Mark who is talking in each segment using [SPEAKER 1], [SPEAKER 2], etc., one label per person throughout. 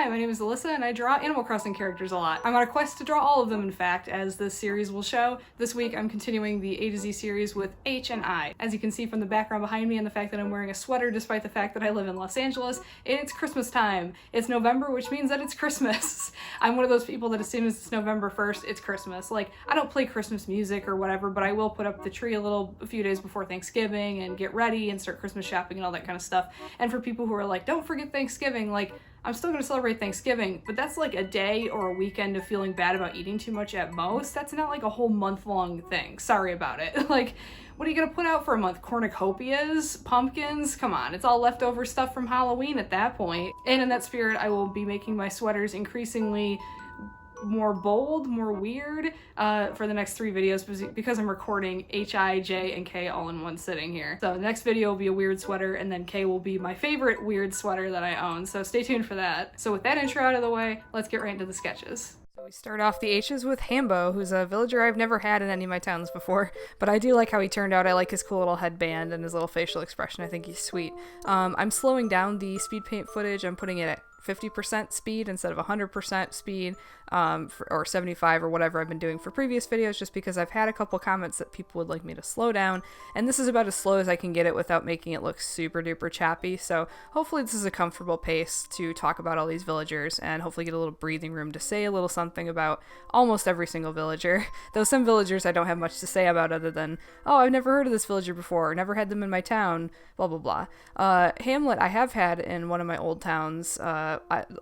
[SPEAKER 1] Hi, my name is Alyssa and I draw Animal Crossing characters a lot. I'm on a quest to draw all of them, in fact, as this series will show. This week I'm continuing the A to Z series with H and I. As you can see from the background behind me and the fact that I'm wearing a sweater despite the fact that I live in Los Angeles, it's Christmas time. It's November, which means that it's Christmas. I'm one of those people that as soon as it's November 1st, it's Christmas. Like, I don't play Christmas music or whatever, but I will put up the tree a few days before Thanksgiving and get ready and start Christmas shopping and all that kind of stuff. And for people who are like, don't forget Thanksgiving, like, I'm still gonna celebrate Thanksgiving, but that's like a day or a weekend of feeling bad about eating too much at most. That's not like a whole month-long thing. Sorry about it. Like, what are you gonna put out for a month? Cornucopias? Pumpkins? Come on, it's all leftover stuff from Halloween at that point. And in that spirit, I will be making my sweaters increasingly more bold, more weird for the next 3 videos because I'm recording H, I, J, and K all in one sitting here. So the next video will be a weird sweater, and then K will be my favorite weird sweater that I own, so stay tuned for that. So with that intro out of the way, let's get right into the sketches. So we start off the H's with Hambo, who's a villager I've never had in any of my towns before, but I do like how he turned out. I like his cool little headband and his little facial expression. I think he's sweet. I'm slowing down the speed paint footage. I'm putting it at 50% speed instead of 100% speed, or 75 or whatever I've been doing for previous videos, just because I've had a couple comments that people would like me to slow down, and this is about as slow as I can get it without making it look super duper choppy. So hopefully this is a comfortable pace to talk about all these villagers and hopefully get a little breathing room to say a little something about almost every single villager. Though some villagers I don't have much to say about other than, oh, I've never heard of this villager before, never had them in my town, blah blah blah. Hamlet I have had in one of my old towns,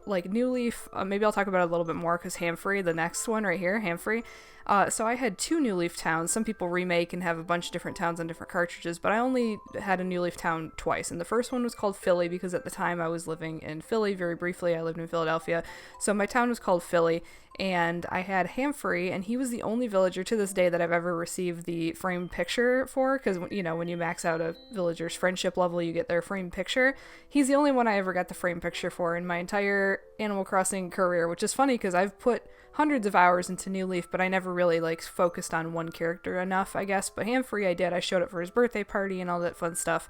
[SPEAKER 1] like New Leaf, maybe I'll talk about it a little bit more because Hamfrey, the next one right here, Hamfrey. So I had 2 New Leaf towns. Some people remake and have a bunch of different towns on different cartridges, but I only had a New Leaf town twice. And the first one was called Philly because at the time I was living in Philly very briefly. I lived in Philadelphia. So my town was called Philly. And I had Hamfrey, and he was the only villager to this day that I've ever received the framed picture for, because, you know, when you max out a villager's friendship level, you get their framed picture. He's the only one I ever got the framed picture for in my entire Animal Crossing career, which is funny because I've put hundreds of hours into New Leaf, but I never really, like, focused on one character enough, I guess. But Hamfrey I did. I showed it for his birthday party and all that fun stuff.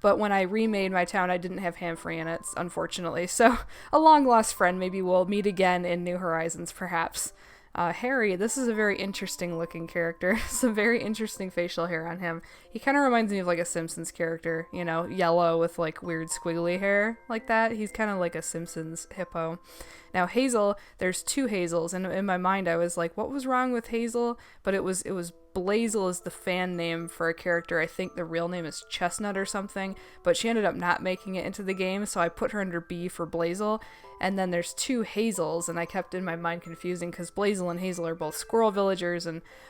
[SPEAKER 1] But when I remade my town, I didn't have Hamfrey in it, unfortunately. So, a long-lost friend. Maybe we'll meet again in New Horizons, perhaps. Harry, this is a very interesting-looking character. Some very interesting facial hair on him. He kind of reminds me of, like, a Simpsons character. You know, yellow with, like, weird squiggly hair like that. He's kind of like a Simpsons hippo. Now, Hazel, there's 2 Hazels, and in my mind I was like, what was wrong with Hazel? But it was Blazel is the fan name for a character. I think the real name is Chestnut or something, but she ended up not making it into the game, so I put her under B for Blazel. And then there's 2 Hazels, and I kept in my mind confusing because Blazel and Hazel are both squirrel villagers,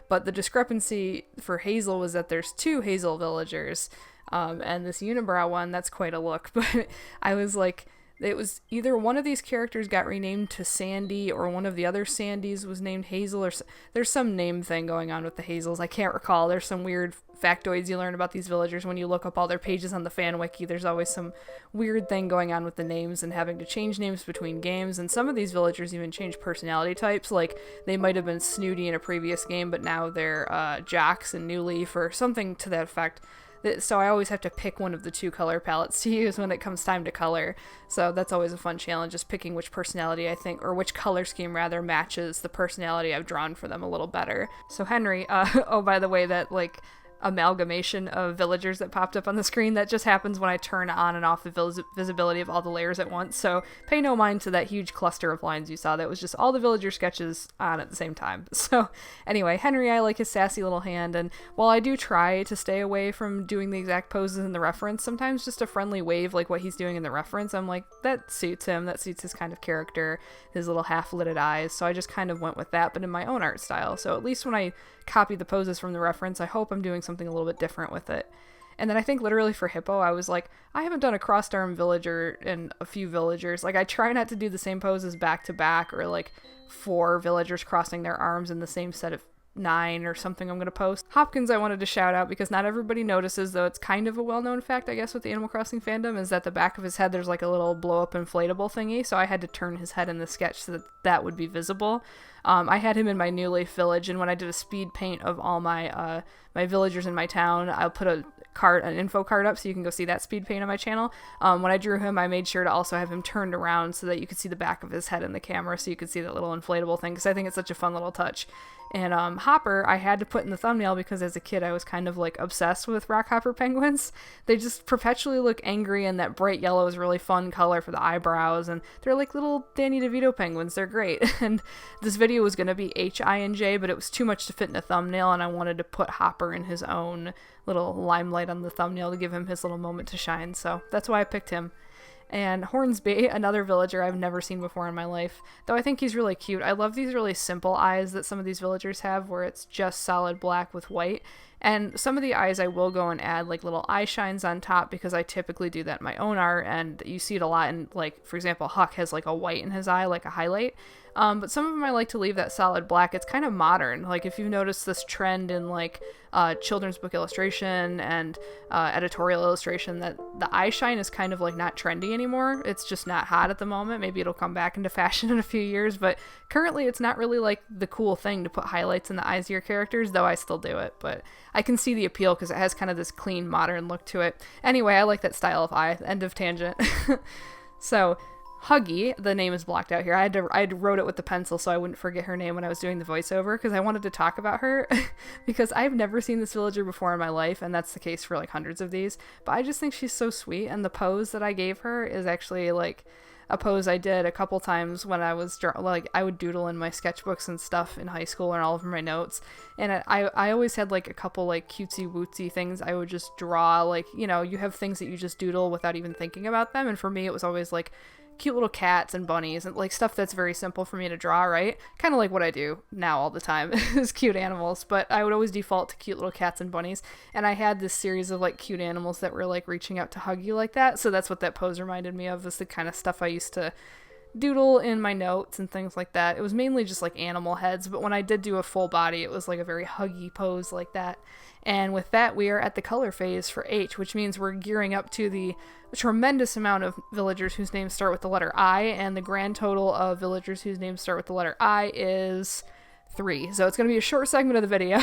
[SPEAKER 1] but the discrepancy for Hazel was that there's 2 Hazel villagers, and this unibrow one, that's quite a look. But I was like, it was either one of these characters got renamed to Sandy or one of the other Sandys was named Hazel, or there's some name thing going on with the Hazels. I can't recall. There's some weird factoids you learn about these villagers when you look up all their pages on the fan wiki. There's always some weird thing going on with the names and having to change names between games, and some of these villagers even change personality types. Like, they might have been snooty in a previous game, but now they're jocks in New Leaf or something to that effect. So I always have to pick one of the 2 color palettes to use when it comes time to color. So that's always a fun challenge, just picking which personality I think, or which color scheme rather, matches the personality I've drawn for them a little better. So Henry, oh, by the way, that, like, amalgamation of villagers that popped up on the screen, that just happens when I turn on and off the visibility of all the layers at once, so pay no mind to that huge cluster of lines you saw. That was just all the villager sketches on at the same time. So anyway, Henry, I like his sassy little hand, and while I do try to stay away from doing the exact poses in the reference, sometimes just a friendly wave like what he's doing in the reference, I'm like, that suits him, that suits his kind of character, his little half-lidded eyes, so I just kind of went with that, but in my own art style. So at least when I copy the poses from the reference, I hope I'm doing something a little bit different with it. And then I think literally for Hippo, I was like, I haven't done a crossed arm villager in a few villagers. Like, I try not to do the same poses back to back, or like 4 villagers crossing their arms in the same set of 9 or something I'm going to post. Hopkins I wanted to shout out because not everybody notices, though it's kind of a well-known fact, I guess, with the Animal Crossing fandom, is that the back of his head there's like a little blow-up inflatable thingy, so I had to turn his head in the sketch so that that would be visible. I had him in my New Leaf village, and when I did a speed paint of all my my villagers in my town, I'll put a card, an info card up, so you can go see that speed paint on my channel. When I drew him, I made sure to also have him turned around so that you could see the back of his head in the camera, so you could see that little inflatable thing, because I think it's such a fun little touch. And Hopper, I had to put in the thumbnail because as a kid I was kind of like obsessed with rockhopper penguins. They just perpetually look angry, and that bright yellow is a really fun color for the eyebrows, and they're like little Danny DeVito penguins. They're great. And this video was going to be H-I-N-J, but it was too much to fit in a thumbnail, and I wanted to put Hopper in his own little limelight on the thumbnail to give him his little moment to shine, so that's why I picked him. And Hornsby, another villager I've never seen before in my life, though I think he's really cute. I love these really simple eyes that some of these villagers have, where it's just solid black with white. And some of the eyes I will go and add like little eye shines on top, because I typically do that in my own art, and you see it a lot in, like, for example, Huck has like a white in his eye, like a highlight. But some of them I like to leave that solid black. It's kind of modern. Like, if you've noticed this trend in like children's book illustration and editorial illustration, that the eye shine is kind of like not trendy anymore. It's just not hot at the moment. Maybe it'll come back into fashion in a few years, but currently it's not really like the cool thing to put highlights in the eyes of your characters, though I still do it. But I can see the appeal because it has kind of this clean modern look to it. Anyway, I like that style of eye. End of tangent. So Huggy, the name is blocked out here. I wrote it with the pencil so I wouldn't forget her name when I was doing the voiceover, because I wanted to talk about her because I've never seen this villager before in my life, and that's the case for like hundreds of these, but I just think she's so sweet, and the pose that I gave her is actually like a pose I did a couple times when I was I would doodle in my sketchbooks and stuff in high school and all over my notes, and I always had like a couple like cutesy wootsy things I would just draw, like, you know, you have things that you just doodle without even thinking about them, and for me it was always like cute little cats and bunnies and like stuff that's very simple for me to draw, right? Kind of like what I do now all the time is cute animals, but I would always default to cute little cats and bunnies, and I had this series of like cute animals that were like reaching out to hug you like that, so that's what that pose reminded me of, is the kind of stuff I used to doodle in my notes and things like that. It was mainly just like animal heads, but when I did do a full body it was like a very huggy pose like that. And with that, we are at the color phase for H, which means we're gearing up to the tremendous amount of villagers whose names start with the letter I, and the grand total of villagers whose names start with the letter I is 3. So it's going to be a short segment of the video,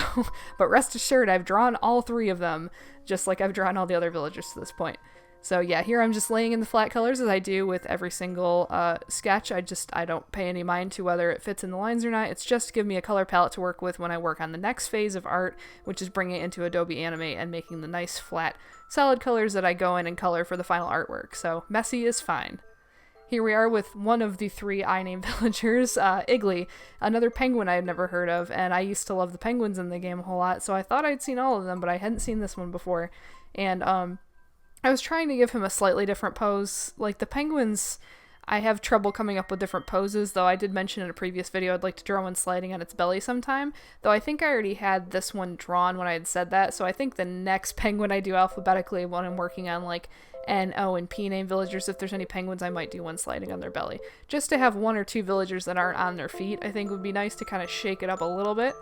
[SPEAKER 1] but rest assured I've drawn all 3 of them, just like I've drawn all the other villagers to this point. So yeah, here I'm just laying in the flat colors as I do with every single sketch. I don't pay any mind to whether it fits in the lines or not. It's just to give me a color palette to work with when I work on the next phase of art, which is bringing it into Adobe Animate and making the nice flat solid colors that I go in and color for the final artwork. So messy is fine. Here we are with one of the 3 I-named villagers, Iggly, another penguin I had never heard of, and I used to love the penguins in the game a whole lot, so I thought I'd seen all of them, but I hadn't seen this one before. And I was trying to give him a slightly different pose. Like the penguins, I have trouble coming up with different poses, though I did mention in a previous video I'd like to draw one sliding on its belly sometime, though I think I already had this one drawn when I had said that, so I think the next penguin I do alphabetically when I'm working on like N, O, and P name villagers, if there's any penguins, I might do one sliding on their belly. Just to have 1 or 2 villagers that aren't on their feet, I think would be nice to kind of shake it up a little bit.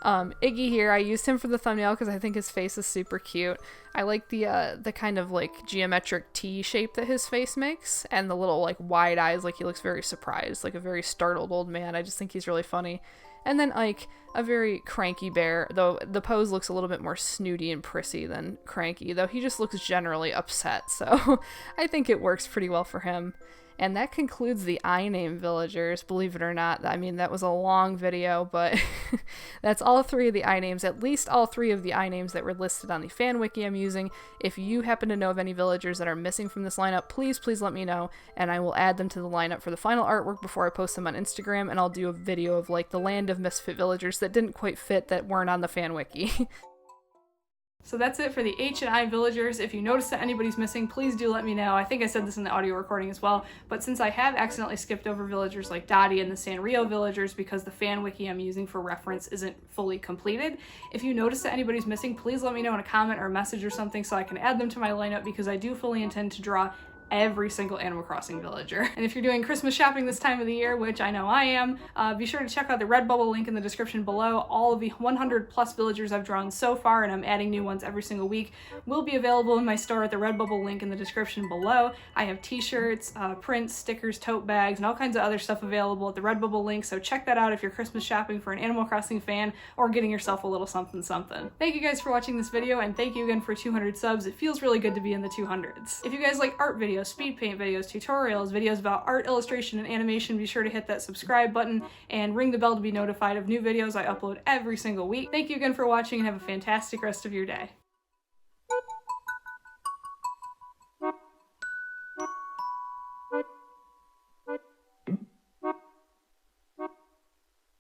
[SPEAKER 1] Iggy here, I used him for the thumbnail because I think his face is super cute. I like the kind of like geometric T shape that his face makes, and the little like wide eyes, like he looks very surprised, like a very startled old man. I just think he's really funny. And then Ike, a very cranky bear, though the pose looks a little bit more snooty and prissy than cranky, though he just looks generally upset, so I think it works pretty well for him. And that concludes the I-name villagers, believe it or not. I mean, that was a long video, but that's all 3 of the I-names, at least all 3 of the I-names that were listed on the fan wiki I'm using. If you happen to know of any villagers that are missing from this lineup, please let me know, and I will add them to the lineup for the final artwork before I post them on Instagram, and I'll do a video of like the land of misfit villagers that didn't quite fit, that weren't on the fan wiki. So that's it for the H and I villagers. If you notice that anybody's missing, please do let me know. I think I said this in the audio recording as well, but since I have accidentally skipped over villagers like Dottie and the Sanrio villagers because the fan wiki I'm using for reference isn't fully completed, if you notice that anybody's missing, please let me know in a comment or a message or something so I can add them to my lineup, because I do fully intend to draw every single Animal Crossing villager. And if you're doing Christmas shopping this time of the year, which I know I am, be sure to check out the Redbubble link in the description below. All of the 100 plus villagers I've drawn so far, and I'm adding new ones every single week, will be available in my store at the Redbubble link in the description below. I have t-shirts, prints, stickers, tote bags, and all kinds of other stuff available at the Redbubble link, so check that out if you're Christmas shopping for an Animal Crossing fan or getting yourself a little something something. Thank you guys for watching this video, and thank you again for 200 subs. It feels really good to be in the 200s. If you guys like art videos, speed paint videos, tutorials, videos about art, illustration, and animation, be sure to hit that subscribe button and ring the bell to be notified of new videos I upload every single week. Thank you again for watching, and have a fantastic rest of your day.